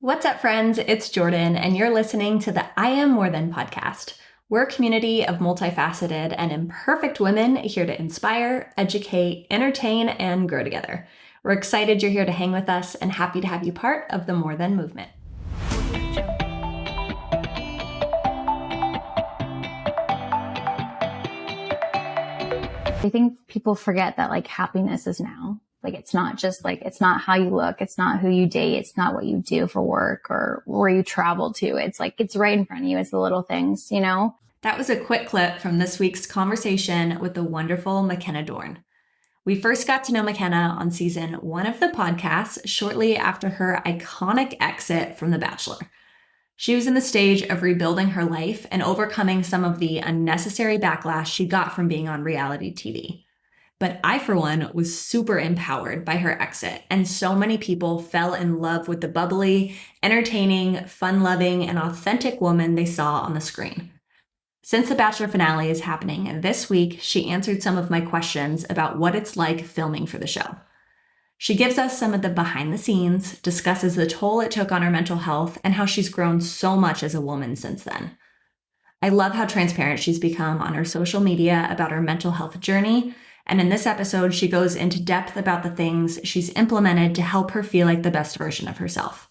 What's up, friends? It's Jordan, and you're listening to the I Am More Than podcast. We're a community of multifaceted and imperfect women here to inspire, educate, entertain, and grow together. We're excited you're here to hang with us and happy to have you part of the More Than movement. I think people forget that happiness is now. It's not just it's not how you look. It's not who you date. It's not what you do for work or where you travel to. It's it's right in front of you. It's the little things, you know? That was a quick clip from this week's conversation with the wonderful McKenna Dorn. We first got to know McKenna on season 1 of the podcast shortly after her iconic exit from The Bachelor. She was in the stage of rebuilding her life and overcoming some of the unnecessary backlash she got from being on reality TV. But I, for one, was super empowered by her exit, and so many people fell in love with the bubbly, entertaining, fun-loving, and authentic woman they saw on the screen. Since the Bachelor finale is happening this week, she answered some of my questions about what it's like filming for the show. She gives us some of the behind the scenes, discusses the toll it took on her mental health, and how she's grown so much as a woman since then. I love how transparent she's become on her social media about her mental health journey, and in this episode, she goes into depth about the things she's implemented to help her feel like the best version of herself.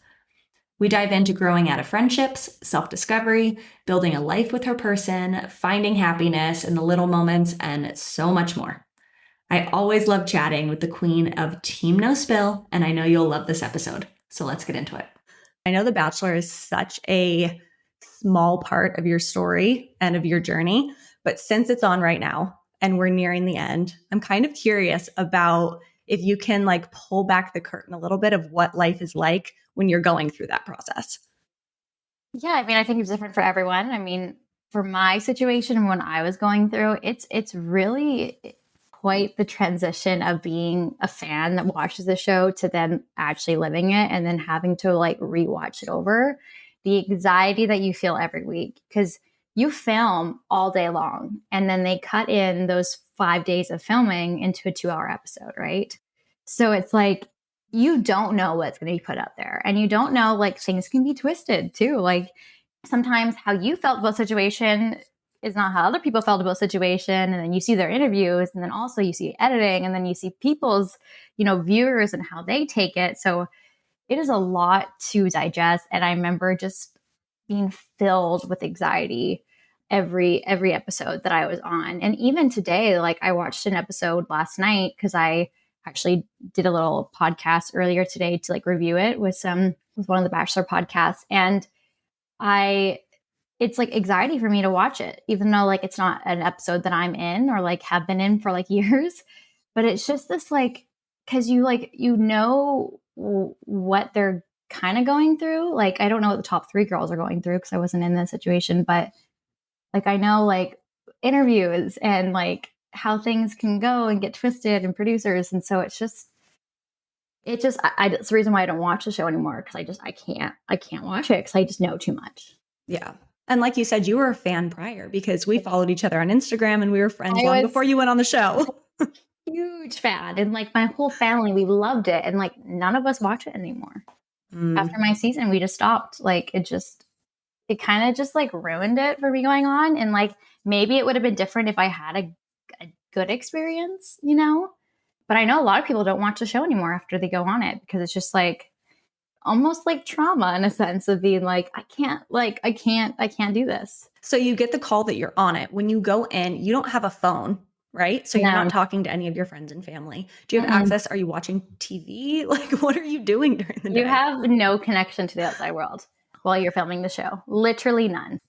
We dive into growing out of friendships, self-discovery, building a life with her person, finding happiness in the little moments, and so much more. I always love chatting with the queen of Team No Spill, and I know you'll love this episode. So let's get into it. I know The Bachelor is such a small part of your story and of your journey, but since it's on right now and we're nearing the end, I'm kind of curious about if you can pull back the curtain a little bit of what life is like when you're going through that process. Yeah, I think it's different for everyone. For my situation, when I was going through, it's really quite the transition of being a fan that watches the show to then actually living it and then having to rewatch it over. The anxiety that you feel every week, because you film all day long and then they cut in those 5 days of filming into a 2-hour episode, right? So it's you don't know what's going to be put out there, and you don't know things can be twisted too. Sometimes how you felt about a situation is not how other people felt about a situation, and then you see their interviews, and then also you see editing, and then you see people's viewers and how they take it. So it is a lot to digest, and I remember just being filled with anxiety every episode that I was on. And even today, I watched an episode last night because I actually did a little podcast earlier today to review it with one of the Bachelor podcasts, and it's anxiety for me to watch it, even though it's not an episode that I'm in or have been in for years. But it's just this because you know what they're kind of going through. I don't know what the top 3 girls are going through because I wasn't in this situation, but I know interviews and how things can go and get twisted and producers. And so it's the reason why I don't watch the show anymore, because I can't watch it because I just know too much. Yeah. And like you said, you were a fan prior because we followed each other on Instagram and we were friends long before you went on the show. Huge fan. And my whole family, we loved it. And none of us watch it anymore. After my season, we just stopped. It kind of just ruined it for me going on. And maybe it would have been different if I had a good experience, But I know a lot of people don't watch the show anymore after they go on it because it's just almost trauma in a sense of being I can't do this. So you get the call that you're on it. When you go in, you don't have a phone, right? So you're not talking to any of your friends and family. Do you have access? Are you watching TV? What are you doing during the day? You have no connection to the outside world while you're filming the show. Literally none.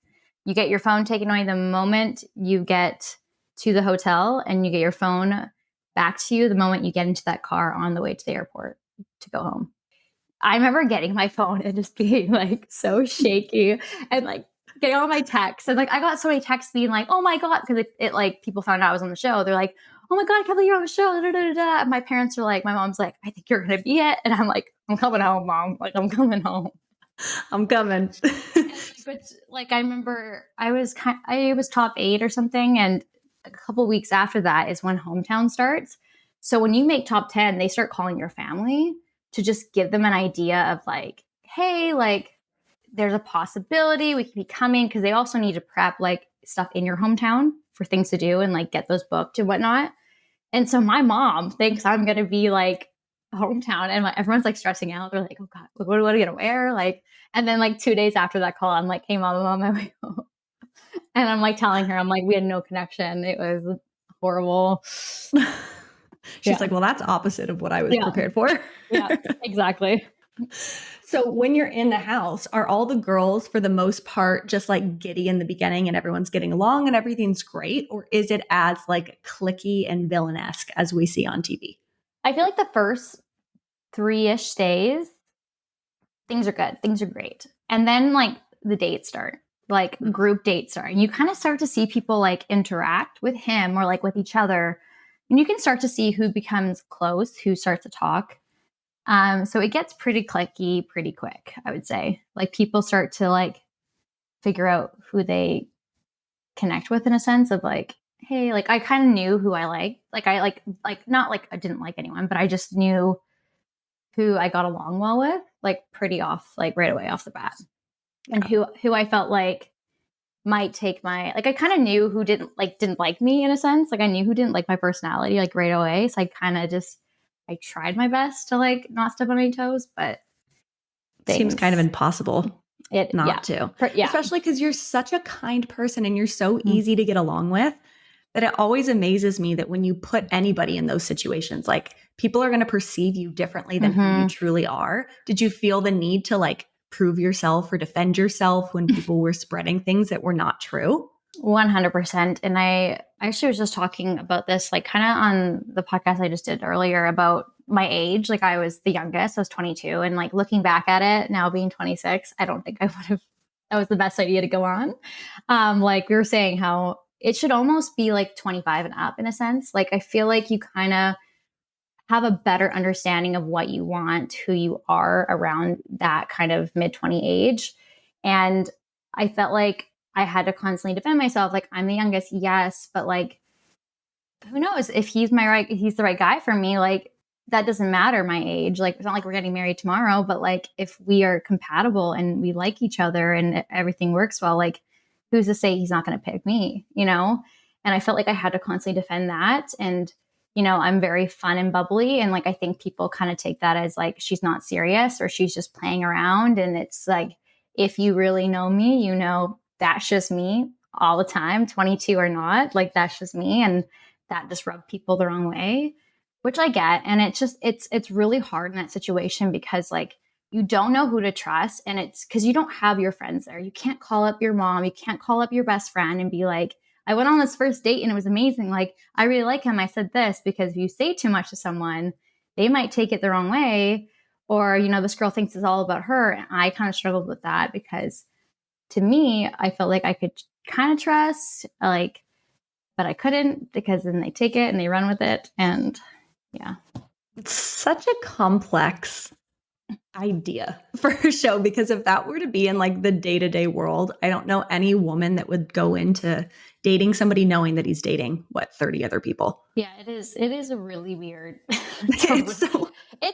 You get your phone taken away the moment you get to the hotel, and you get your phone back to you the moment you get into that car on the way to the airport to go home. I remember getting my phone and just being so shaky and getting all my texts. And I got so many texts being oh my God, because it people found out I was on the show. They're oh my God, I can't believe you're on the show. Da, da, da, da. And my parents are my mom's I think you're going to be it. And I'm I'm coming home, Mom. I'm coming home. I'm coming. But I remember I was top 8 or something. And a couple weeks after that is when Hometown starts. So when you make top 10, they start calling your family to just give them an idea of hey, like, there's a possibility we could be coming, because they also need to prep like stuff in your hometown for things to do and like get those booked and whatnot. And so my mom thinks I'm going to be like hometown, and like, everyone's like stressing out. They're like, oh God, what are we going to wear? Like, and then like 2 days after that call, I'm like, hey mom, I'm on my way home. And I'm like telling her, I'm like, we had no connection. It was horrible. She's Yeah. like, well, that's opposite of what I was Yeah. prepared for. Yeah, exactly. So when you're in the house, are all the girls for the most part just like giddy in the beginning and everyone's getting along and everything's great? Or is it as like cliquey and villainesque as we see on TV? I feel like the first 3-ish days, things are good. Things are great. And then like the dates start, like group dates start. And you kind of start to see people like interact with him or like with each other. And you can start to see who becomes close, who starts to talk. So it gets pretty clicky pretty quick, I would say. Like people start to like figure out who they connect with, in a sense of like, hey, like I kind of knew who I liked. Like I like not like I didn't like anyone, but I just knew who I got along well with, like pretty off, like right away off the bat. And who I felt like might take my, like I kind of knew who didn't like me, in a sense. Like I knew who didn't like my personality like right away. So I kind of just I tried my best to like not step on any toes, but Seems kind of impossible not to. Yeah. Especially because you're such a kind person and you're so Mm-hmm. easy to get along with that it always amazes me that when you put anybody in those situations, like people are going to perceive you differently than who you truly are. Did you feel the need to like prove yourself or defend yourself when people were spreading things that were not true? 100%. And I actually was just talking about this, like kind of on the podcast I just did earlier about my age. Like I was the youngest, I was 22. And like looking back at it now being 26, I don't think I would have, that was the best idea to go on. Like we were saying how it should almost be like 25 and up, in a sense. Like I feel like you kind of have a better understanding of what you want, who you are around that kind of mid 20 age. And I felt like I had to constantly defend myself. Like I'm the youngest, yes, but like who knows if he's he's the right guy for me. Like that doesn't matter my age. Like it's not like we're getting married tomorrow, but like if we are compatible and we like each other and everything works well, like who's to say he's not going to pick me, you know? And I felt like I had to constantly defend that. And I'm very fun and bubbly. And like, I think people kind of take that as like, she's not serious or she's just playing around. And it's like, if you really know me, that's just me all the time, 22 or not, like that's just me. And that just rubbed people the wrong way, which I get. And it's really hard in that situation because like, you don't know who to trust. And it's because you don't have your friends there. You can't call up your mom. You can't call up your best friend and be like, I went on this first date and it was amazing. Like, I really like him. I said this, because if you say too much to someone, they might take it the wrong way. Or, this girl thinks it's all about her. And I kind of struggled with that because to me, I felt like I could kind of trust, like, but I couldn't, because then they take it and they run with it. And yeah. It's such a complex idea for a show, because if that were to be in like the day-to-day world, I don't know any woman that would go into dating somebody knowing that he's dating 30 other people. Yeah, it is a really weird. It's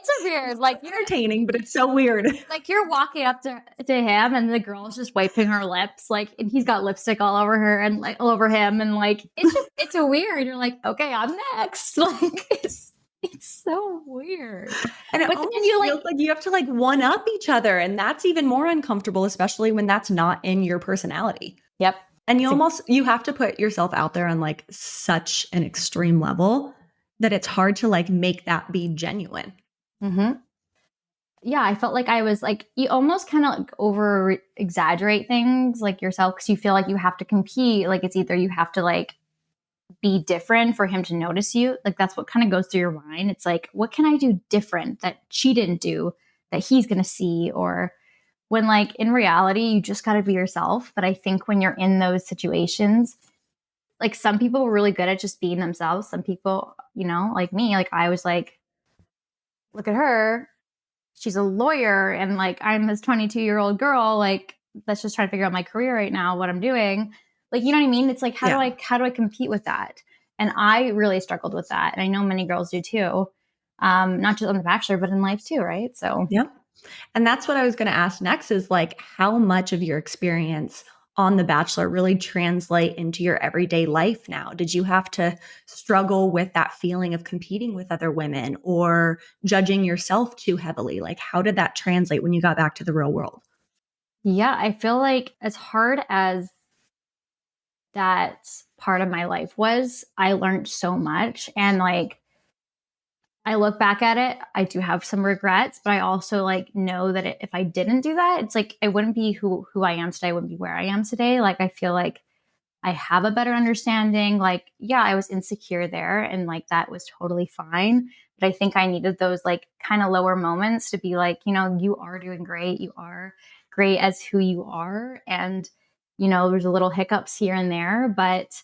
a weird, like, entertaining, but it's so weird. Like you're walking up to him and the girl's just wiping her lips, like, and he's got lipstick all over her and like all over him, and like it's a weird. You're like, okay, I'm next. Like it's so weird. And it almost feels like you have to like one up each other, and that's even more uncomfortable, especially when that's not in your personality. Yep. And you have to put yourself out there on like such an extreme level that it's hard to like make that be genuine. Mm-hmm. Yeah, I felt like I was like, you almost kind of like over exaggerate things like yourself, because you feel like you have to compete. Like it's either you have to like be different for him to notice you. Like that's what kind of goes through your mind. It's like, what can I do different that she didn't do that he's going to see? Or when like in reality, you just got to be yourself. But I think when you're in those situations, like some people were really good at just being themselves. Some people, like me, like I was like, look at her. She's a lawyer. And like, I'm this 22-year-old girl, like that's just trying to figure out my career right now, what I'm doing. Like, you know what I mean? It's like, how do I compete with that? And I really struggled with that. And I know many girls do too. Not just on The Bachelor, but in life too. Right. So yep. And that's what I was going to ask next is like how much of your experience on The Bachelor really translate into your everyday life now? Did you have to struggle with that feeling of competing with other women or judging yourself too heavily? Like how did that translate when you got back to the real world? Yeah, I feel like as hard as that part of my life was, I learned so much. And like, I look back at it, I do have some regrets, but I also like know that if I didn't do that, it's like I wouldn't be who I am today, I wouldn't be where I am today. Like I feel like I have a better understanding. Like, yeah, I was insecure there and like that was totally fine. But I think I needed those like kind of lower moments to be like, you are doing great. You are great as who you are. And, there's a little hiccups here and there, but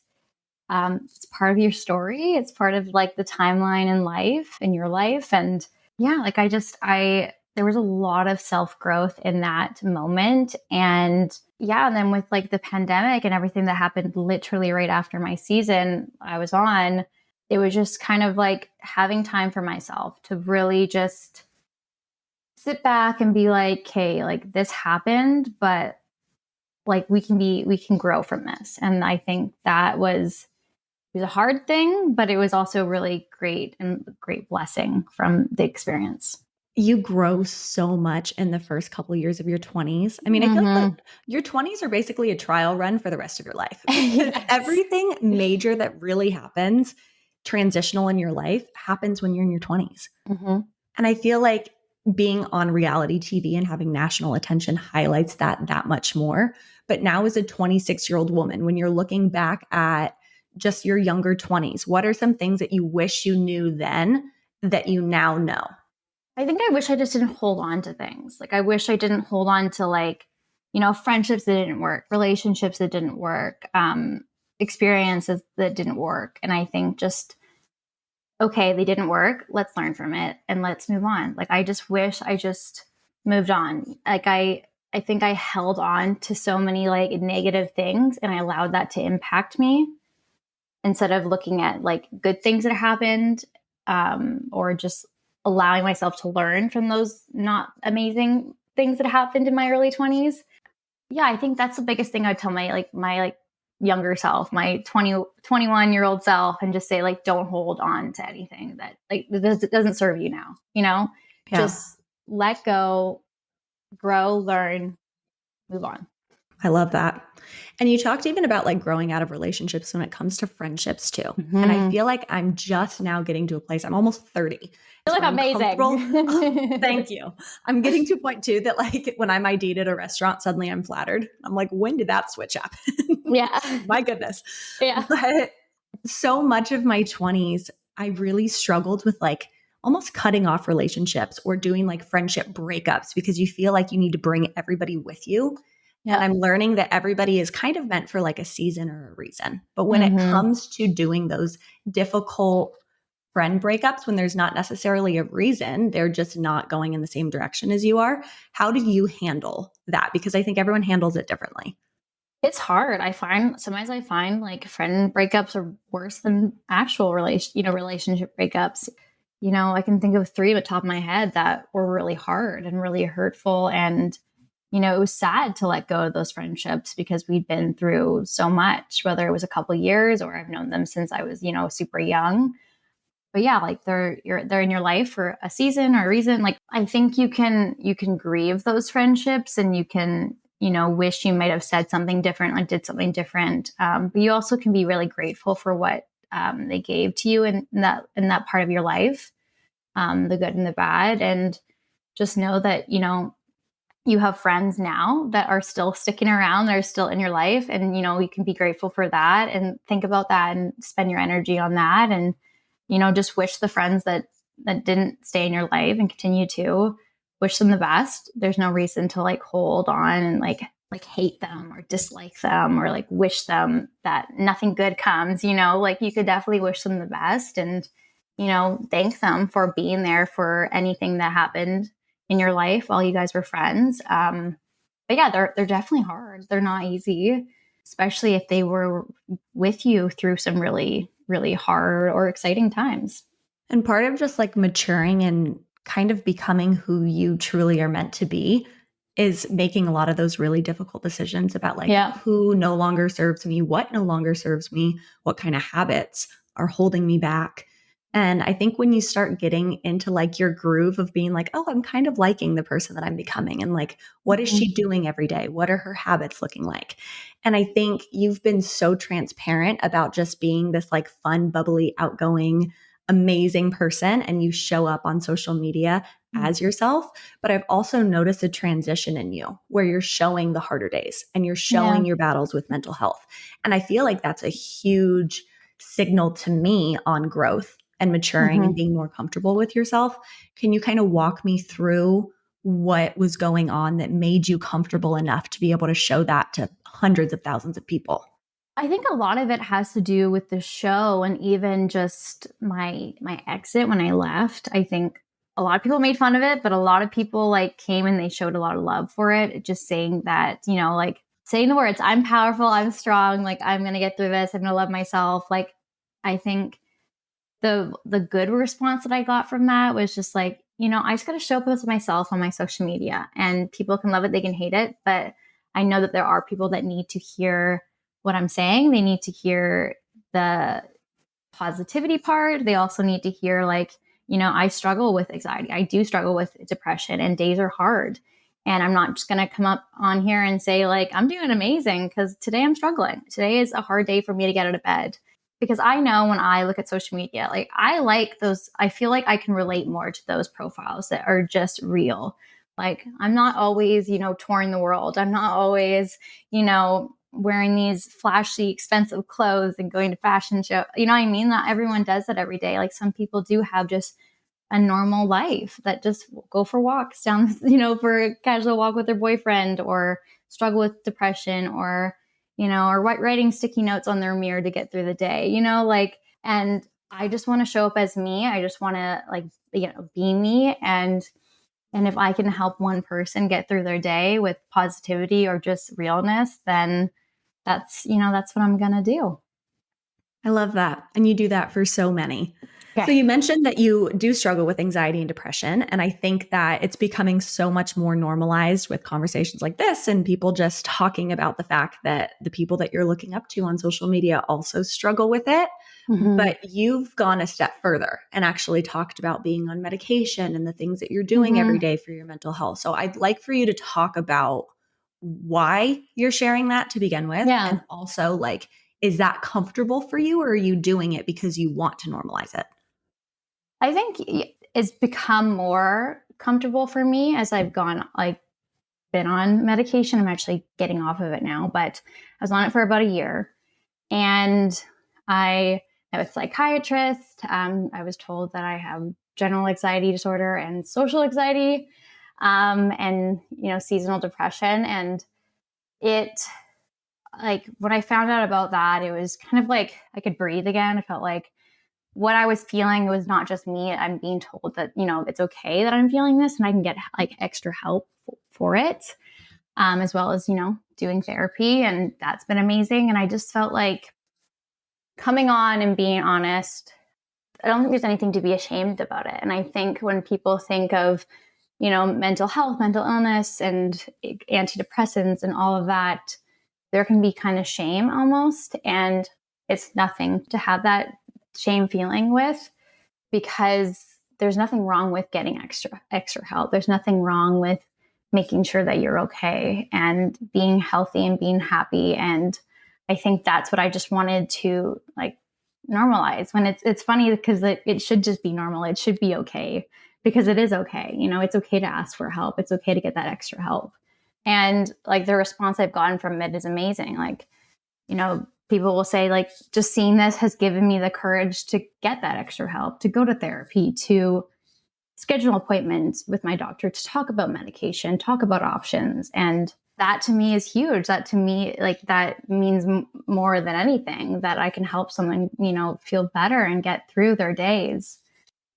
it's part of your story. It's part of like the timeline in life, in your life. And yeah, like there was a lot of self growth in that moment. And yeah, and then with like the pandemic and everything that happened literally right after my season I was on, it was just kind of like having time for myself to really just sit back and be like, okay, like this happened, but like we can grow from this. And I think it was a hard thing, but it was also really great and a great blessing from the experience. You grow so much in the first couple of years of your 20s. I mean, I feel like Mm-hmm. your 20s are basically a trial run for the rest of your life because Yes. everything major that really happens, transitional in your life, happens when you're in your 20s. Mm-hmm. And I feel like being on reality TV and having national attention highlights that much more. But now, as a 26-year-old woman, when you're looking back at just your younger 20s, what are some things that you wish you knew then that you now know? I think I wish I just didn't hold on to things. Like I wish I didn't hold on to like, friendships that didn't work, relationships that didn't work, experiences that didn't work. And I think just okay, they didn't work. Let's learn from it and let's move on. Like I just wish I just moved on. Like I think I held on to so many like negative things and I allowed that to impact me instead of looking at like good things that happened, or just allowing myself to learn from those not amazing things that happened in my early 20s. Yeah, I think that's the biggest thing I'd tell my younger self, my 21-year-old self, and just say like don't hold on to anything that like doesn't serve you now, Yeah. just let go, grow, learn, move on. I love that. And you talked even about like growing out of relationships when it comes to friendships too. And I Mm-hmm. feel like I'm just now getting to a place, I'm almost 30. You So look I'm comfortable. Oh, amazing. thank you. I'm getting to a point too that like when I'm ID'd at a restaurant, suddenly I'm flattered. I'm like, when did that switch happen? Yeah. My goodness. Yeah. But so much of my 20s, I really struggled with like almost cutting off relationships or doing like friendship breakups because you feel like you need to bring everybody with you. And Yeah. I'm learning that everybody is kind of meant for like a season or a reason. But when it Mm-hmm. comes to doing those difficult friend breakups, when there's not necessarily a reason, they're just not going in the same direction as you are. How do you handle that? Because I think everyone handles it differently. It's hard. I find like friend breakups are worse than actual relationship breakups. I can think of three at the top of my head that were really hard and really hurtful. And, it was sad to let go of those friendships because we'd been through so much, whether it was a couple years or I've known them since I was, super young. But yeah, like they're in your life for a season or a reason. Like I think you can grieve those friendships and you can, wish you might have said something different, like did something different. But you also can be really grateful for what they gave to you in that part of your life, the good and the bad, and just know that you have friends now that are still sticking around, that are still in your life, and you can be grateful for that and think about that and spend your energy on that, and just wish the friends that didn't stay in your life and continue to wish them the best. There's no reason to like hold on and like hate them or dislike them or like wish them that nothing good comes, like you could definitely wish them the best and thank them for being there for anything that happened in your life while you guys were friends. But yeah, they're definitely hard. They're not easy, especially if they were with you through some really, really hard or exciting times. And part of just like maturing and kind of becoming who you truly are meant to be is making a lot of those really difficult decisions about like Yeah. who no longer serves me, what no longer serves me, what kind of habits are holding me back. And I think when you start getting into like your groove of being like, oh, I'm kind of liking the person that I'm becoming, and like, what is Mhm. she doing every day? What are her habits looking like? And I think you've been so transparent about just being this like fun, bubbly, outgoing, amazing person, and you show up on social media as yourself. But I've also noticed a transition in you where you're showing the harder days and you're Yeah. showing your battles with mental health. And I feel like that's a huge signal to me on growth and maturing and Mhm. being more comfortable with yourself. Can you kind of walk me through what was going on that made you comfortable enough to be able to show that to hundreds of thousands of people? I think a lot of it has to do with the show and even just my exit when I left. I think a lot of people made fun of it, but a lot of people like came and they showed a lot of love for it, just saying that, like saying the words, I'm powerful, I'm strong, like I'm going to get through this, I'm going to love myself. Like I think the good response that I got from that was just like, I just got to show up as myself on my social media, and people can love it, they can hate it, but I know that there are people that need to hear what I'm saying. They need to hear the positivity part. They also need to hear like, I struggle with anxiety. I do struggle with depression, and days are hard. And I'm not just going to come up on here and say like I'm doing amazing, because today I'm struggling. Today is a hard day for me to get out of bed, because I know when I look at social media, like I like those, I feel like I can relate more to those profiles that are just real. Like I'm not always, touring the world. I'm not always, wearing these flashy, expensive clothes and going to fashion show. You know what I mean? Not everyone does that every day. Like some people do have just a normal life that just go for walks down, for a casual walk with their boyfriend, or struggle with depression, or, or writing sticky notes on their mirror to get through the day, like, and I just want to show up as me. I just want to like, be me. And if I can help one person get through their day with positivity or just realness, then that's what I'm going to do. I love that. And you do that for so many. So Okay. you mentioned that you do struggle with anxiety and depression. And I think that it's becoming so much more normalized with conversations like this and people just talking about the fact that the people that you're looking up to on social media also struggle with it. Mm-hmm. But you've gone a step further and actually talked about being on medication and the things that you're doing every Mm-hmm. day for your mental health. So I'd like for you to talk about why you're sharing that to begin with. Yeah. And also, like, is that comfortable for you or are you doing it because you want to normalize it? I think it's become more comfortable for me as I've been on medication. I'm actually getting off of it now, but I was on it for about a year, and I met a psychiatrist. I was told that I have general anxiety disorder and social anxiety, and seasonal depression. And it, like, when I found out about that, it was kind of like I could breathe again. I felt like what I was feeling was not just me. I'm being told that, it's okay that I'm feeling this, and I can get like extra help for it, as well as, doing therapy. And that's been amazing. And I just felt like coming on and being honest, I don't think there's anything to be ashamed about it. And I think when people think of, mental health, mental illness, and antidepressants and all of that, there can be kind of shame almost. And it's nothing to have that shame feeling with, because there's nothing wrong with getting extra help. There's nothing wrong with making sure that you're okay and being healthy and being happy. And I think that's what I just wanted to like normalize. When it's funny because it should just be normal. It should be okay, because it is okay. It's okay to ask for help. It's okay to get that extra help. And like the response I've gotten from it is amazing. Like, people will say, like, just seeing this has given me the courage to get that extra help, to go to therapy, to schedule appointments with my doctor, to talk about medication, talk about options. And that to me is huge. That to me, like, that means more than anything, that I can help someone, feel better and get through their days.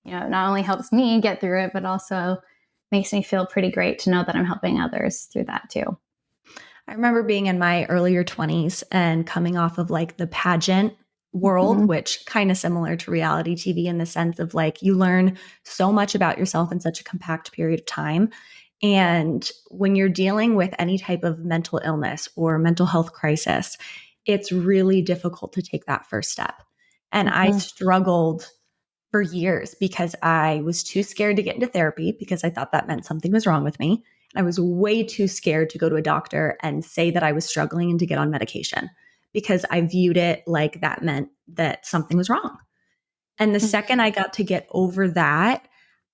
It not only helps me get through it, but also makes me feel pretty great to know that I'm helping others through that too. I remember being in my earlier 20s and coming off of like the pageant world, Mhm. which kind of similar to reality TV in the sense of like you learn so much about yourself in such a compact period of time. And when you're dealing with any type of mental illness or mental health crisis, it's really difficult to take that first step. And I Mhm. struggled for years because I was too scared to get into therapy because I thought that meant something was wrong with me. I was way too scared to go to a doctor and say that I was struggling and to get on medication because I viewed it like that meant that something was wrong. And the second Mhm. I got to get over that,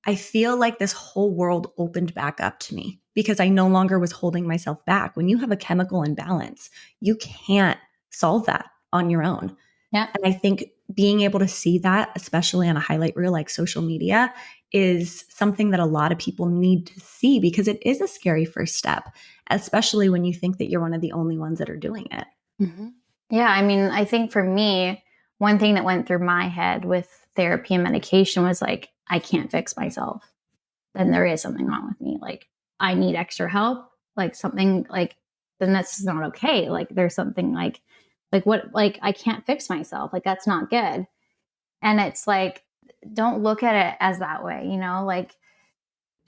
I feel like this whole world opened back up to me because I no longer was holding myself back. When you have a chemical imbalance, you can't solve that on your own. Yeah. And I think being able to see that, especially on a highlight reel like social media, is something that a lot of people need to see because it is a scary first step, especially when you think that you're one of the only ones that are doing it. Mhm. Yeah, I mean, I think for me, one thing that went through my head with therapy and medication was like, I can't fix myself. Then there is something wrong with me. Like, I need extra help. Like something like then that's not okay. Like there's something like what like I can't fix myself. Like that's not good. And it's like don't look at it as that way, you know? Like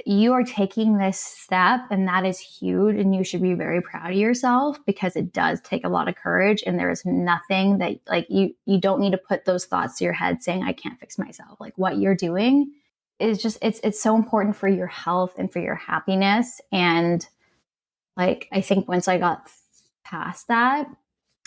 you are taking this step and that is huge and you should be very proud of yourself because it does take a lot of courage and there is nothing that like you don't need to put those thoughts to your head saying I can't fix myself. Like what you're doing is just it's so important for your health and for your happiness. And like I think once I got past that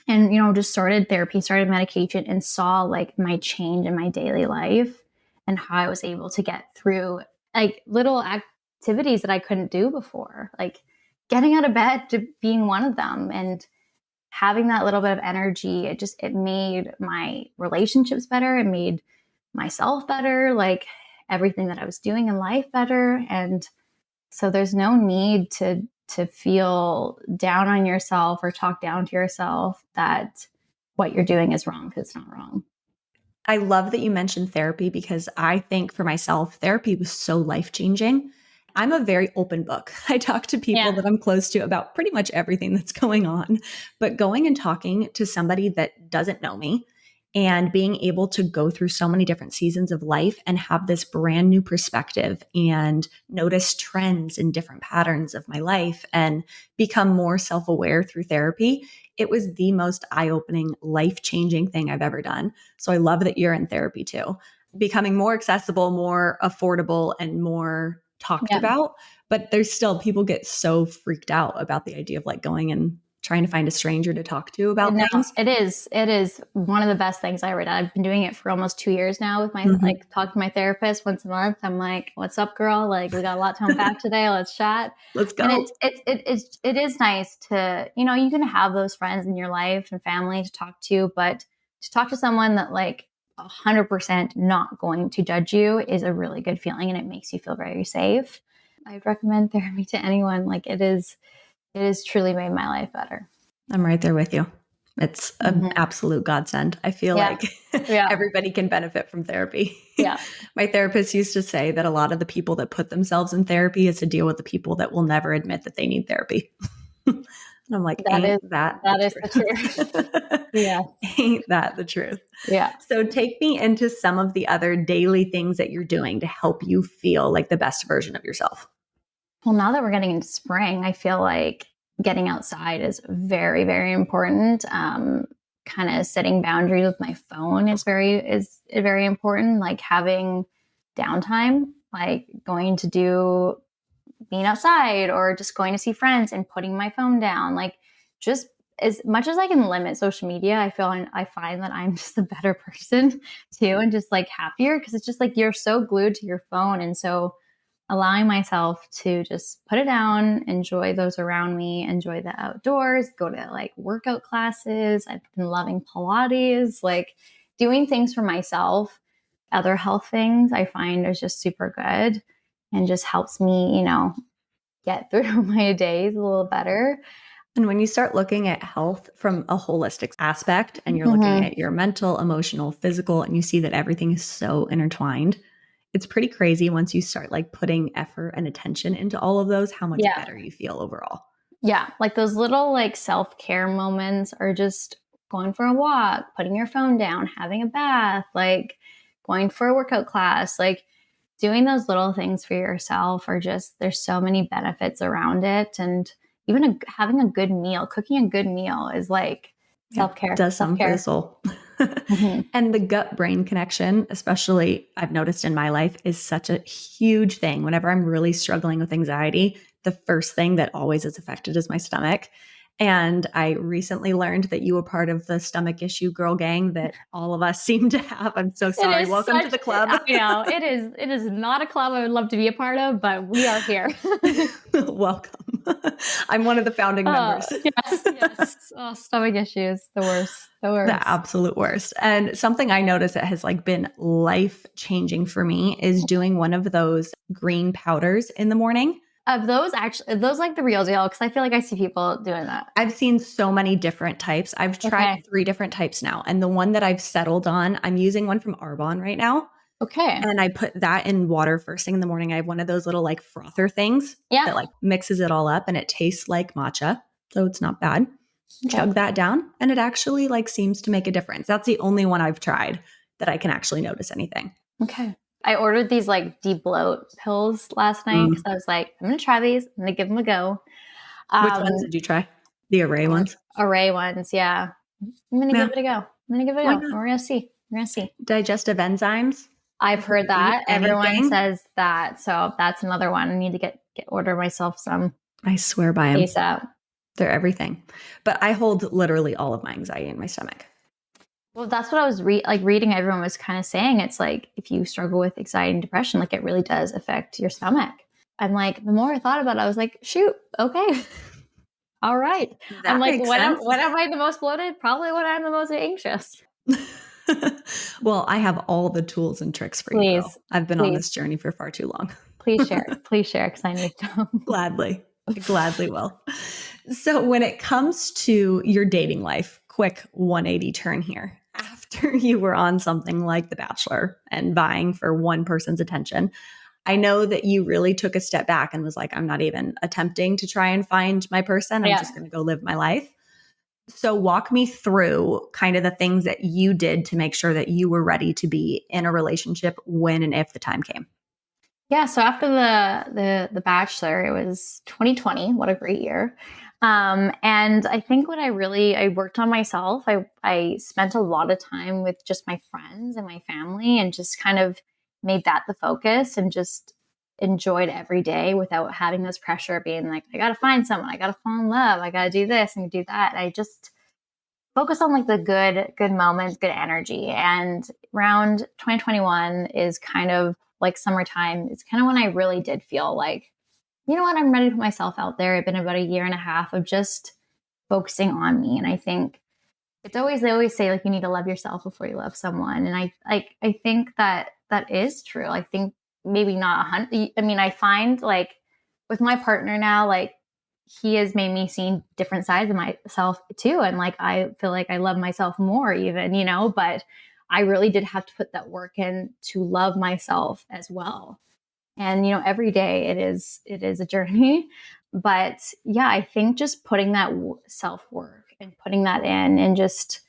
and just started therapy, started medication, and saw like my change in my daily life and how I was able to get through like little activities that I couldn't do before, like getting out of bed to being one of them. And having that little bit of energy, it made my relationships better, it made myself better, like everything that I was doing in life better. And so there's no need to feel down on yourself or talk down to yourself that what you're doing is wrong because it's not wrong. I love that you mentioned therapy because I think for myself, therapy was so life changing. I'm a very open book. I talk to people Yeah. that I'm close to about pretty much everything that's going on. But going and talking to somebody that doesn't know me and being able to go through so many different seasons of life and have this brand new perspective and notice trends and different patterns of my life and become more self aware through therapy, it was the most eye opening, life changing thing I've ever done. So I love that you're in therapy too, becoming more accessible, more affordable, and more talked Yeah. about. But there's still people get so freaked out about the idea of like going and trying to find a stranger to talk to about No, things. it is. It is one of the best things I ever done. I've been doing it for almost 2 years now with my Mhm. like talk to my therapist once a month. I'm like, "What's up, girl? Like, we got a lot to unpack today. Let's chat." Let's And go. it is nice to you can have those friends in your life and family to talk to, but to talk to someone that like 100% not going to judge you is a really good feeling, and it makes you feel very safe. I'd recommend therapy to anyone. Like it has truly made my life better. I'm right there with you. It's an Mhm. absolute godsend. I feel Yeah. like Yeah. everybody can benefit from therapy. Yeah. My therapist used to say that a lot of the people that put themselves in therapy is to deal with the people that will never admit that they need therapy. And I'm like, That ain't is that the that is the truth. truth? Yeah. Ain't that the truth? Yeah. So take me into some of the other daily things that you're doing to help you feel like the best version of yourself. Well, now that we're getting into spring, I feel like getting outside is very, very important. Kind of setting boundaries with my phone is very important. Like having downtime, like going to do being outside or just going to see friends and putting my phone down. Like just as much as I can limit social media, I find that I'm just a better person too, and just like happier because it's just like you're so glued to your phone, and so allowing myself to just put it down, enjoy those around me, enjoy the outdoors, go to like workout classes. I've been loving Pilates, like doing things for myself, other health things I find is just super good and just helps me, get through my days a little better. And when you start looking at health from a holistic aspect and you're looking Mhm. at your mental, emotional, physical, and you see that everything is so intertwined, it's pretty crazy once you start like putting effort and attention into all of those, how much Yeah. better you feel overall. Yeah. Like those little like self care moments are just going for a walk, putting your phone down, having a bath, like going for a workout class, like doing those little things for yourself are just, there's so many benefits around it. And even having a good meal, cooking a good meal is like Yeah, self-care, does something for the self-care. soul. Mm-hmm. And the gut brain connection, especially I've noticed in my life, is such a huge thing. Whenever I'm really struggling with anxiety, the first thing that always is affected is my stomach. And I recently learned that you were part of the stomach issue girl gang that all of us seem to have. I'm so It sorry. is Welcome to such, the club. I know it is not a club I would love to be a part of, but we are here. Welcome. I'm one of the founding members. Yes, yes. Oh, stomach issues, the worst, the The worst. absolute worst. And something I noticed that has like been life changing for me is doing one of those green powders in the morning. Of those, actually, those like the real deal because I feel like I see people doing that. I've seen so many different types. I've tried Okay. 3 different types now. And the one that I've settled on, I'm using one from Arbonne right now. Okay. And I put that in water first thing in the morning. I have one of those little like frother things Yeah. that like mixes it all up and it tastes like matcha. So it's not bad. Okay. Chug that down and it actually like seems to make a difference. That's the only one I've tried that I can actually notice anything. Okay. I ordered these like de-bloat pills last night because Mm. I was like, I'm gonna try these. I'm gonna give them a go. Which ones Um, did you try? The array ones? array ones, yeah. I'm gonna give Yeah. it a go. I'm gonna give it a Why go. not? We're gonna see. We're gonna see. Digestive enzymes. I've Before heard you eat that. Everyone anything. says that. So that's another one. I need to get order myself some I swear by them. ASAP. They're everything. But I hold literally all of my anxiety in my stomach. Well, that's what I was reading. Everyone was kind of saying it's like if you struggle with anxiety and depression, like it really does affect your stomach. I'm like, the more I thought about it, I was like, shoot, okay, all right. I'm That like, makes sense. when am I the most bloated? Probably when I'm the most anxious. Well, I have all the tools and tricks for you, girl. Please, I've been on please, this journey for far too long. please share because I need to. Gladly. I gladly will. So, when it comes to your dating life, quick 180 turn here. After you were on something like The Bachelor and vying for one person's attention, I know that you really took a step back and was like, I'm not even attempting to try and find my person. I'm Yeah. just going to go live my life. So, walk me through kind of the things that you did to make sure that you were ready to be in a relationship when and if the time came. Yeah, so after the Bachelor, it was 2020. What a great year! And I think what I worked on myself. I spent a lot of time with just my friends and my family, and just kind of made that the focus, and just enjoyed every day without having this pressure of being like, I got to find someone, I got to fall in love, I got to do this and do that. I just focus on like the good moments, good energy. And around 2021 is kind of like summertime. It's kind of when I really did feel like, you know what, I'm ready to put myself out there. It's been about a year and a half of just focusing on me. And I think it's always, they always say like you need to love yourself before you love someone. And I think that that is true. I think maybe not 100. I mean, I find like with my partner now, like he has made me see different sides of myself too. And like, I feel like I love myself more even, but I really did have to put that work in to love myself as well. And, every day it is a journey, but yeah, I think just putting that self work and putting that in and just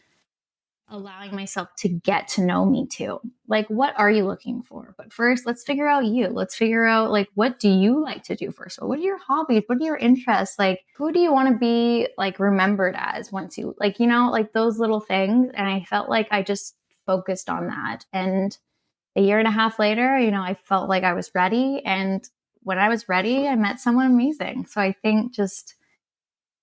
allowing myself to get to know me too. Like, what are you looking for? But first, let's figure out you. Let's figure out like what do you like to do first? What are your hobbies? What are your interests? Like, who do you want to be like remembered as once you like, like those little things. And I felt like I just focused on that. And a year and a half later, I felt like I was ready. And when I was ready, I met someone amazing. So I think just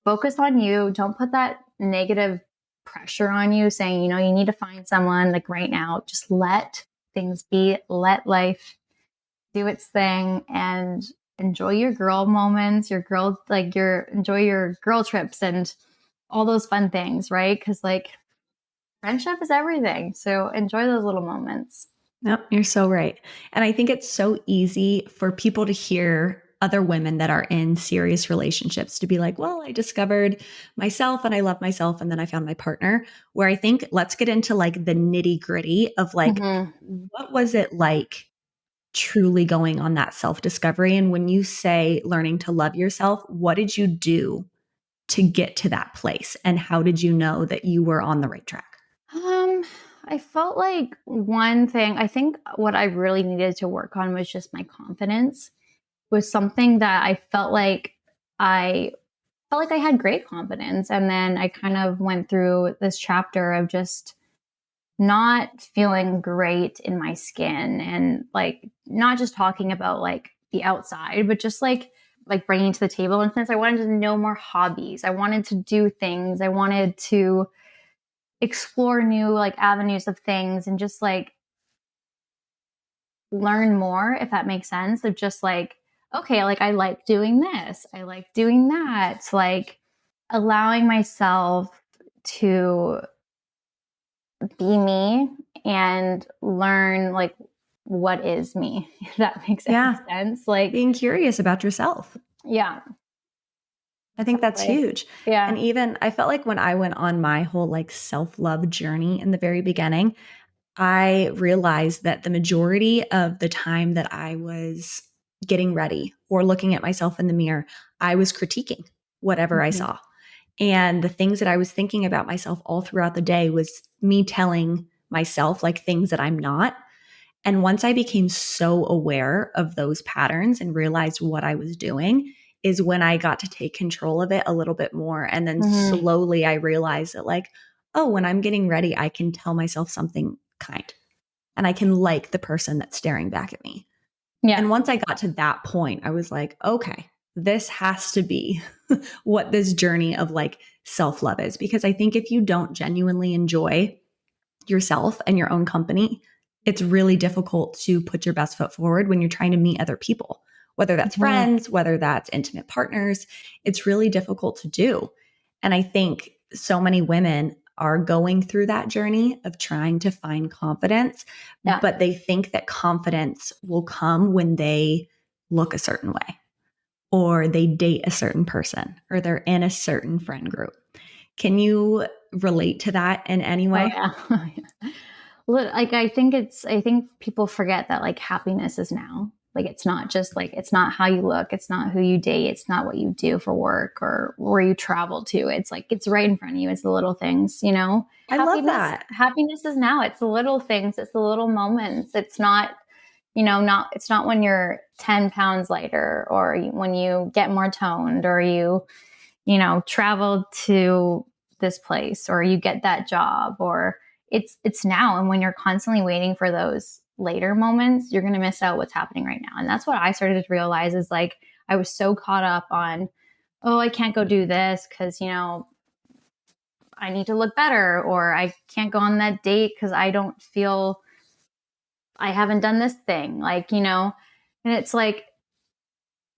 focus on you. Don't put that negative pressure on you saying, you need to find someone like right now. Just let things be, let life do its thing and enjoy your girl moments, enjoy your girl trips and all those fun things, right? Because like friendship is everything. So enjoy those little moments. Yep, you're so right. And I think it's so easy for people to hear other women that are in serious relationships to be like, well, I discovered myself and I love myself and then I found my partner. Where I think let's get into like the nitty gritty of like, Mm-hmm. what was it like truly going on that self discovery? And when you say learning to love yourself, what did you do to get to that place? And how did you know that you were on the right track? Um, I felt like one thing, I think what I really needed to work on was just my confidence. Was something that I felt like I had great confidence, and then I kind of went through this chapter of just not feeling great in my skin, and like not just talking about like the outside, but just like bringing to the table. And since I wanted to know more hobbies, I wanted to do things, I wanted to explore new like avenues of things, and just like learn more, if that makes sense, of just like, okay, like I like doing this, I like doing that, like allowing myself to be me and learn like what is me, if that makes any Yeah. sense. Like, Being curious about yourself. yeah, I think that's exactly. huge. And Yeah. even I felt like when I went on my whole like self love journey in the very beginning, I realized that the majority of the time that I was getting ready or looking at myself in the mirror, I was critiquing whatever I Mhm. saw. And the things that I was thinking about myself all throughout the day was me telling myself like things that I'm not. And once I became so aware of those patterns and realized what I was doing, is when I got to take control of it a little bit more. And then Mhm. slowly I realized that, like, oh, when I'm getting ready, I can tell myself something kind and I can like the person that's staring back at me. Yeah. And once I got to that point, I was like, okay, this has to be what this journey of like self love is. Because I think if you don't genuinely enjoy yourself and your own company, it's really difficult to put your best foot forward when you're trying to meet other people, whether that's Mhm. friends, whether that's intimate partners. It's really difficult to do. And I think so many women are going through that journey of trying to find confidence, Yeah. but they think that confidence will come when they look a certain way or they date a certain person or they're in a certain friend group. Can you relate to that in any Oh way? yeah. Like I think people forget that like happiness is now. Like it's not just like it's not how you look, it's not who you date, it's not what you do for work or where you travel to. It's like it's right in front of you. It's the little things, you know. I love that. Happiness is now. It's the little things, it's the little moments. It's not, you know, not it's not when you're 10 pounds lighter or when you get more toned or you know, travel to this place or you get that job or it's now. And when you're constantly waiting for those later moments, you're going to miss out what's happening right now. And that's what I started to realize is like I was so caught up on, oh, I can't go do this because, you know, I need to look better or I can't go on that date because I don't feel I haven't done this thing. Like, you know, and it's like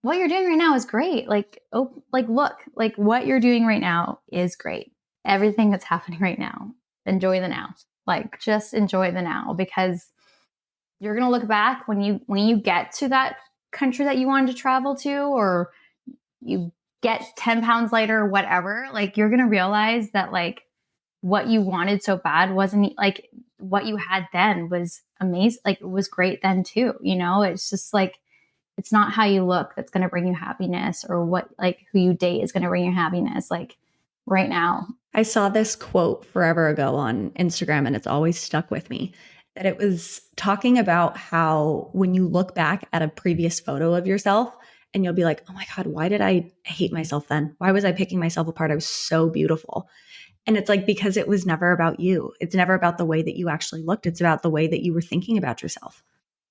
what you're doing right now is great. Like, oh, like, look, like what you're doing right now is great. Everything that's happening right now, enjoy the now. Like, just enjoy the now because you're gonna look back when you get to that country that you wanted to travel to, or you get 10 pounds lighter, or whatever. Like, you're gonna realize that like what you wanted so bad wasn't like what you had then was amazing. Like, it was great then too. You know, it's just like it's not how you look that's going to bring you happiness or what like who you date is going to bring you happiness like right now. I saw this quote forever ago on Instagram and it's always stuck with me. That it was talking about how when you look back at a previous photo of yourself and you'll be like, oh my God, why did I hate myself then? Why was I picking myself apart? I was so beautiful. And it's like, because it was never about you. It's never about the way that you actually looked. It's about the way that you were thinking about yourself.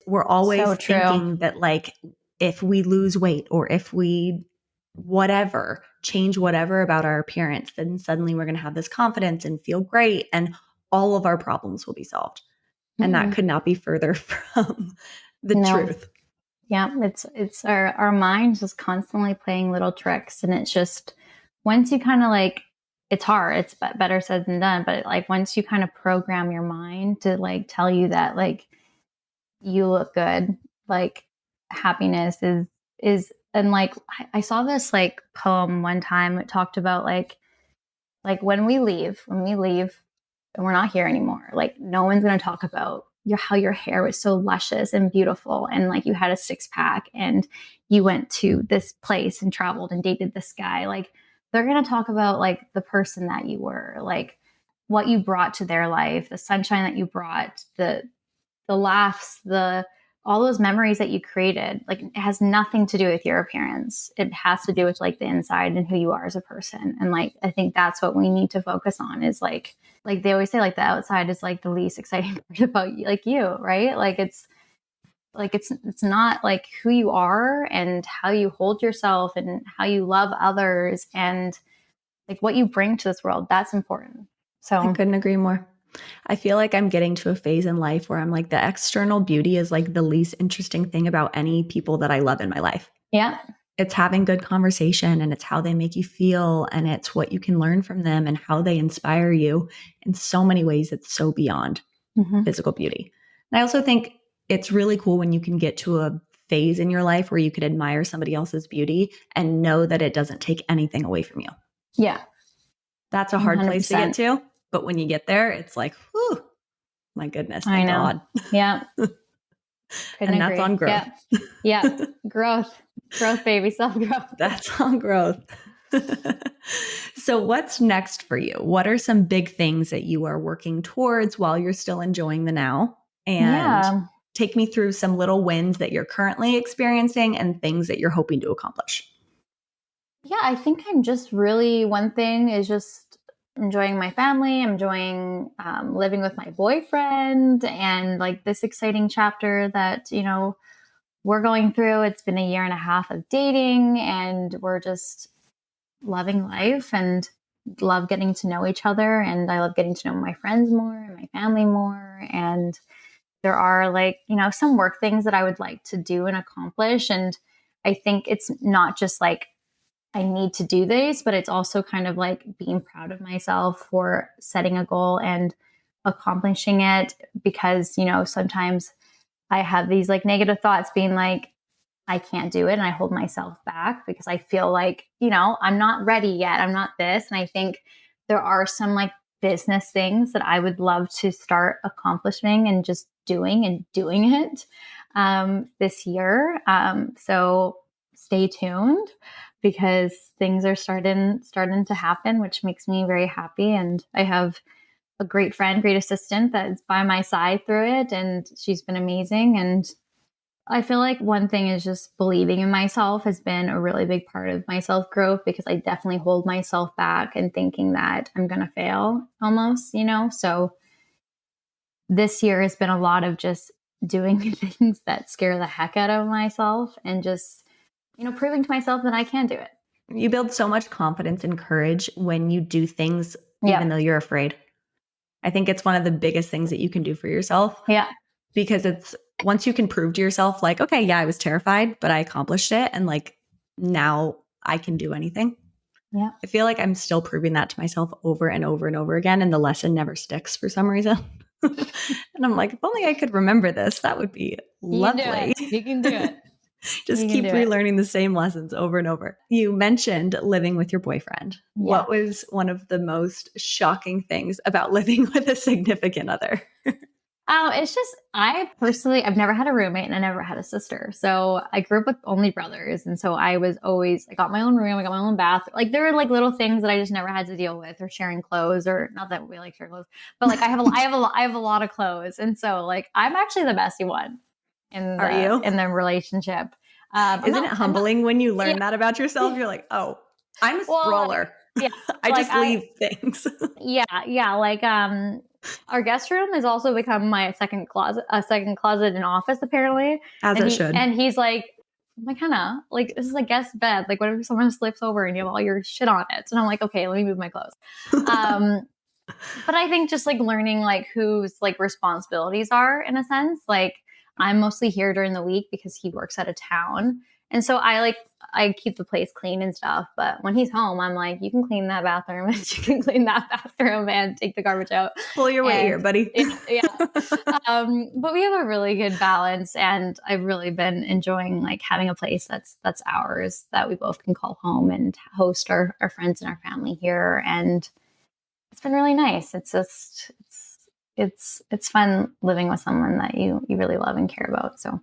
We're always So true. thinking that like if we lose weight or if we whatever change whatever about our appearance, then suddenly we're going to have this confidence and feel great and all of our problems will be solved. And that Mm-mm. could not be further from the No. truth. Yeah, it's our minds just constantly playing little tricks, and it's just once you kind of like it's hard. It's better said than done, but like once you kind of program your mind to like tell you that like you look good, like happiness is and like I saw this like poem one time. It talked about like when we leave and we're not here anymore, like no one's going to talk about how your hair was so luscious and beautiful and like you had a six pack and you went to this place and traveled and dated this guy. Like they're going to talk about like the person that you were, like what you brought to their life, the sunshine that you brought, the laughs, the all those memories that you created. Like it has nothing to do with your appearance. It has to do with like the inside and who you are as a person. And like I think that's what we need to focus on is like they always say like the outside is like the least exciting part about you, like you, right? It's not like who you are and how you hold yourself and how you love others and like what you bring to this world. That's important. I So couldn't agree more. I feel like I'm getting to a phase in life where I'm like the external beauty is like the least interesting thing about any people that I love in my life. yeah. It's having good conversation and it's how they make you feel and it's what you can learn from them and how they inspire you in so many ways. It's so beyond physical beauty. And I also think it's really cool when you can get to a phase in your life where you could admire somebody else's beauty and know that it doesn't take anything away from you. Yeah. That's a hard place to 100%. get to. But when you get there, it's like, whew, my goodness, I thank know. God. Yeah. Couldn't And agree. that's on growth. Yeah. Yeah. Growth, baby. Self-growth. That's on growth. So what's next for you? What are some big things that you are working towards while you're still enjoying the now? And take me through some little wins that you're currently experiencing and things that you're hoping to accomplish. Yeah, I think I'm just really, one thing is just enjoying my family. I'm enjoying living with my boyfriend and like this exciting chapter that, you know, we're going through. It's been a year and a half of dating and we're just loving life and love getting to know each other. And I love getting to know my friends more and my family more. And there are like, you know, some work things that I would like to do and accomplish. And I think it's not just like, I need to do this, but it's also kind of like being proud of myself for setting a goal and accomplishing it because, you know, sometimes I have these like negative thoughts being like, I can't do it. And I hold myself back because I feel like, you know, I'm not ready yet. I'm not this. And I think there are some like business things that I would love to start accomplishing and just doing it this year. So stay tuned because things are starting to happen, which makes me very happy. And I have a great friend, great assistant that's by my side through it. And she's been amazing. And I feel like one thing is just believing in myself has been a really big part of my self growth because I definitely hold myself back and thinking that I'm going to fail almost, you know? So this year has been a lot of just doing things that scare the heck out of myself and just, you know, proving to myself that I can do it. You build so much confidence and courage when you do things, even though you're afraid. I think it's one of the biggest things that you can do for yourself. Yeah. Because it's once you can prove to yourself, like, okay, yeah, I was terrified, but I accomplished it. And like, now I can do anything. Yeah. I feel like I'm still proving that to myself over and over and over again. And the lesson never sticks for some reason. And I'm like, if only I could remember this, that would be lovely. You can do it. Just keep relearning the same lessons over and over. You mentioned living with your boyfriend. Yeah. What was one of the most shocking things about living with a significant other? It's just, I've never had a roommate and I never had a sister. So I grew up with only brothers. And so I got my own room, I got my own bath. Like there were like little things that I just never had to deal with or sharing clothes or not that we like share clothes, but like I have a lot of clothes. And so like, I'm actually the messy one in the relationship. Isn't it humbling when you learn that about yourself? You're like, oh, I'm a sprawler. Yeah. I just leave things. Yeah. Like, our guest room has also become my second closet and office, apparently. Should. And he's like, McKenna, like, this is a guest bed. Like, what if someone slips over and you have all your shit on it? And I'm like, okay, let me move my clothes. But I think just like learning like whose like responsibilities are in a sense, like I'm mostly here during the week because he works out of town. And so I keep the place clean and stuff. But when he's home, I'm like, you can clean that bathroom and you can clean that bathroom and take the garbage out. Pull your weight here, buddy. Yeah. But we have a really good balance. And I've really been enjoying like having a place that's ours that we both can call home and host our friends and our family here. And it's been really nice. It's just, it's fun living with someone that you really love and care about. So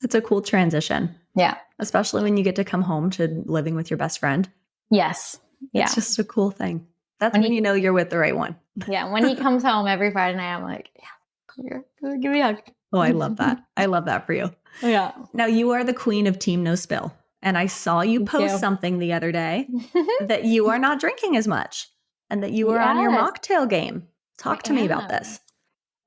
it's a cool transition. Yeah. Especially when you get to come home to living with your best friend. Yes. Yeah. It's just a cool thing. That's when you know you're with the right one. Yeah. When he comes home every Friday night, I'm like, yeah, come here, give me a hug. Oh, I love that. I love that for you. Yeah. Now, you are the queen of Team No Spill. And I saw you Thank post you. something the other day that you are not drinking as much and that you are on your Yes, mocktail game. Talk I to me about am. this.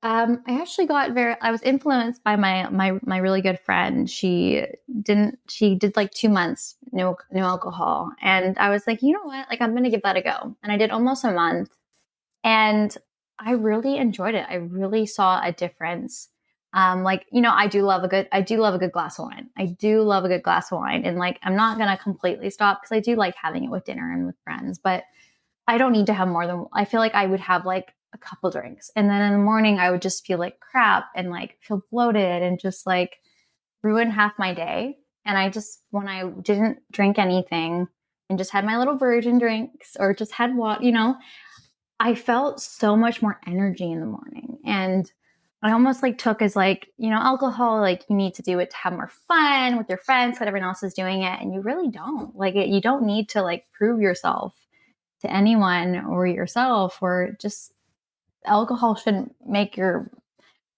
I actually I was influenced by my really good friend. She did like 2 months, no alcohol. And I was like, you know what? Like, I'm going to give that a go. And I did almost a month, and I really enjoyed it. I really saw a difference. Like, I do love a good glass of wine. I do love a good glass of wine. And like, I'm not going to completely stop because I do like having it with dinner and with friends, but I don't need to have more than, I feel like I would have like a couple drinks. And then in the morning, I would just feel like crap and like feel bloated and just like ruin half my day. And when I didn't drink anything and just had my little virgin drinks or just had what, I felt so much more energy in the morning. And I almost like took as like, alcohol, like you need to do it to have more fun with your friends, but everyone else is doing it. And you really don't you don't need to like prove yourself to anyone or yourself, or just alcohol shouldn't make your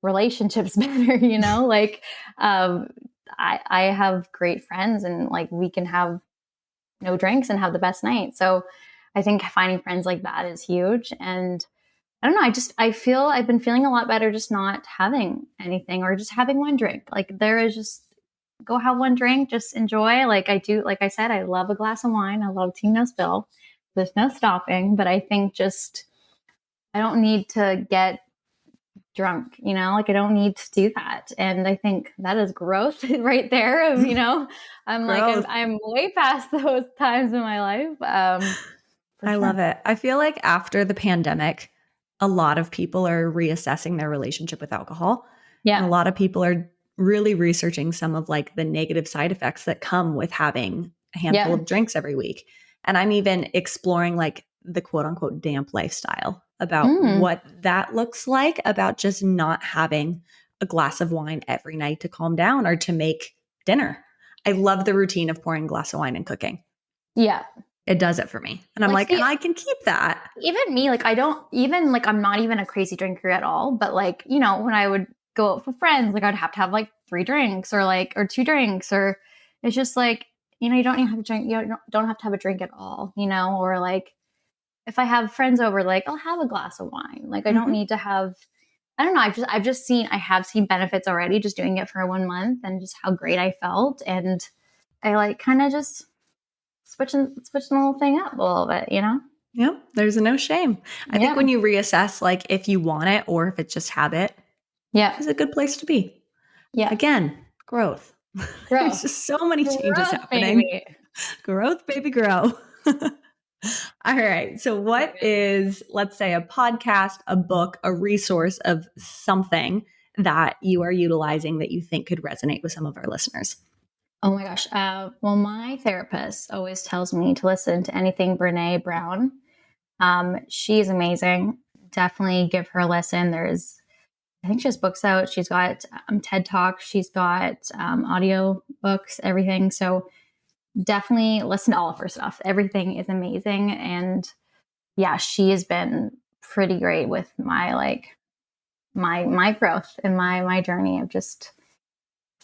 relationships better, like I have great friends and like we can have no drinks and have the best night. So I think finding friends like that is huge. And I don't know, I feel I've been feeling a lot better just not having anything or just having one drink. Like there is just go have one drink, just enjoy. Like I do, like I said, I love a glass of wine. I love Team No Spill. There's no stopping, but I think just I don't need to get drunk, like I don't need to do that. And I think that is growth right there. Of, I'm like, Growth. I'm way past those times in my life. I love it. I feel like after the pandemic, a lot of people are reassessing their relationship with alcohol. Yeah. And a lot of people are really researching some of like the negative side effects that come with having a handful of drinks every week. And I'm even exploring like the quote unquote damp lifestyle about what that looks like, about just not having a glass of wine every night to calm down or to make dinner. I love the routine of pouring a glass of wine and cooking. Yeah. It does it for me. And I'm like, and I can keep that. Even me, like I don't even like, I'm not even a crazy drinker at all. But like, when I would go out with friends, like I'd have to have like 3 drinks or 2 drinks, or it's just like, you don't even have to drink. You don't have to have a drink at all, or like if I have friends over, like I'll have a glass of wine. Like I don't need to have, I don't know. I have seen benefits already just doing it for 1 month and just how great I felt. And I like kind of just switching the whole thing up a little bit, Yep. There's no shame. I think when you reassess, like if you want it or if it's just habit, it's a good place to be. Yeah. Again, growth. There's just so many changes happening. Baby. Growth, baby, grow. All right. So what is, let's say, a podcast, a book, a resource of something that you are utilizing that you think could resonate with some of our listeners? Oh my gosh. Well, my therapist always tells me to listen to anything Brene Brown. She's amazing. Definitely give her a listen. I think she has books out. She's got TED Talks. She's got audio books, everything. So definitely listen to all of her stuff. Everything is amazing. And yeah, she has been pretty great with my my growth and my journey of just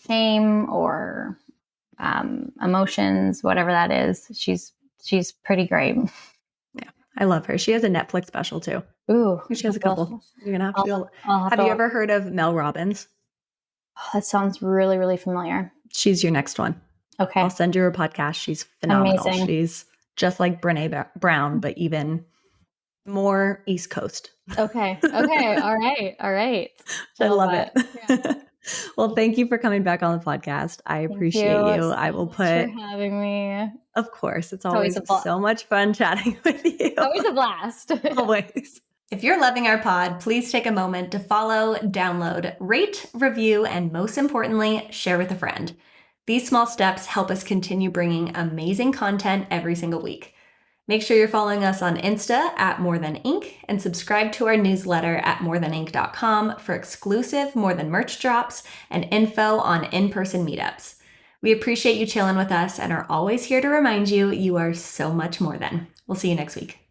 shame or emotions, whatever that is. She's pretty great. Yeah, I love her. She has a Netflix special too. Ooh, she has a couple. You're gonna have to go. Have you ever heard of Mel Robbins? Oh, that sounds really, really familiar. She's your next one. Okay. I'll send you her podcast. She's phenomenal. Amazing. She's just like Brene Brown, but even more East Coast. Okay. All right. I love it. Yeah. Well, thank you for coming back on the podcast. I appreciate you. I will put. Thanks for having me. Of course. It's always so much fun chatting with you. Always a blast. Always. If you're loving our pod, please take a moment to follow, download, rate, review, and most importantly, share with a friend. These small steps help us continue bringing amazing content every single week. Make sure you're following us on Insta at More Than Ink and subscribe to our newsletter at morethanink.com for exclusive More Than merch drops and info on in-person meetups. We appreciate you chilling with us and are always here to remind you you are so much more than. We'll see you next week.